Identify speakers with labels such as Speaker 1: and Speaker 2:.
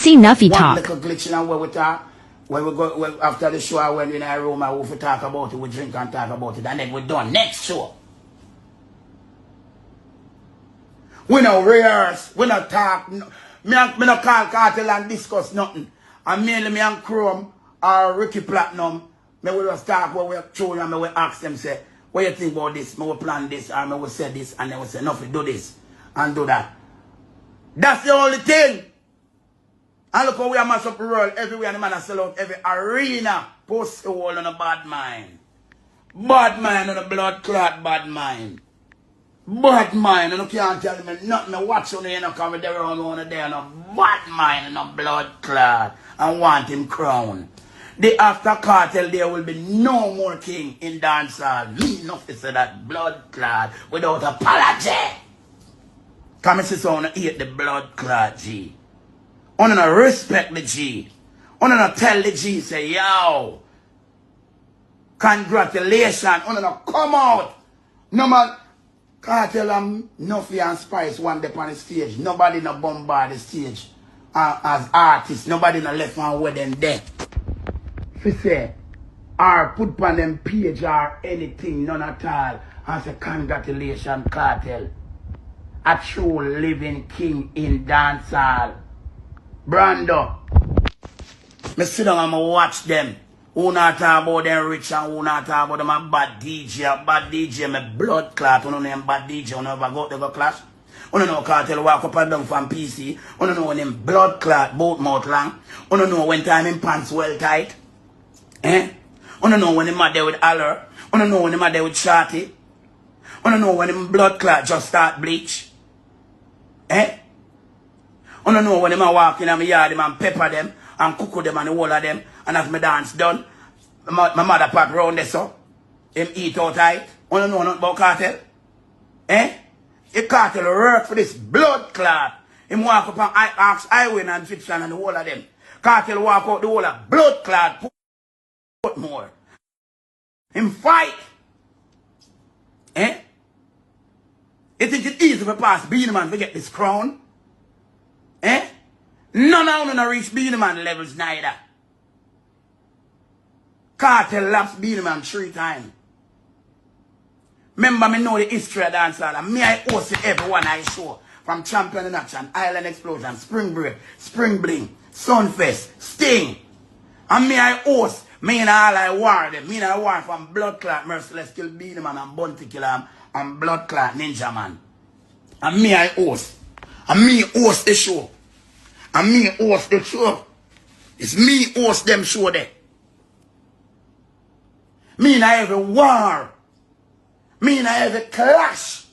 Speaker 1: see Nuffy talk.
Speaker 2: One little glitch in where we talk. When we go after the show, when we in our room, we talk about it, we drink and talk about it, and then we're done. Next show. We no rehearse, we no talk. Me no call Kartel and discuss nothing. And mainly me and Chrome or Ricky Platinum, me will just talk what we are showing and me will ask them, say, what you think about this? Me will plan this, or me will say this, and they will say, Nuffy, do this and do that. That's the only thing. And look how we are mash up the world everywhere, and the man are sell out every arena. Post the wall on a bad mind. Bad mind on a blood clot bad mind. Bad mind, and you can't tell me nothing. I watch on the come with the around one of there, no bad mind and no blood clot, and want him crown. The after Kartel, there will be no more king in dancehall. Me Nuffy say that blood clot without apology. Come and see someone eat the blood clot G. On no respect the G. On no tell the G say yo. Congratulations. On no come out. No man. Kartel and Nuffy and Spice one day on the stage. Nobody no bombard the stage as artists. Nobody no left on where them there. If say, or put on them page or anything, none at all. And say, congratulations, Kartel. A true living king in dancehall. Brando. Me sit down and watch them. Who not talk about them rich and who not talk about them a bad DJ. A bad DJ, my blood clot. Who know them bad DJ, who never go to go clash. Who know Kartel walk up and down from PC. Who know when them blood clot, both mouth long. Who know when time in pants well tight. Eh? Who know when him there with Aller. Who know when him there with Shorty. Who know when him blood clot just start bleach. Eh? Who know when him walk in my yard him and pepper them and cook them and the whole of them. And as my dance done, my mother pop round there so. Him eat out tight. You don't know nothing about Kartel? Eh? If Kartel work for this blood clot, him walk up and ask highway and fiction and the whole of them. Kartel walk out the whole of blood clot, put more. Him fight. Eh? You think it's easy to pass Beenie Man to get this crown? Eh? None of them reach Beenie Man levels neither. Kartel laps Beenie Man 3 times. Remember me know the history of dancehall and me I host everyone I show. From Champion in Action, Island Explosion, Spring Break, Spring Bling, Sunfest, Sting. And me I host, me and all I war them. Me and I war from Blood Clot, Merciless Kill Beenie Man and Bounty Killer and Blood Clot Ninja Man. And me I host. And me host the show. And me host the show. It's me host them show there. Me and I have a war. Me and I have a clash.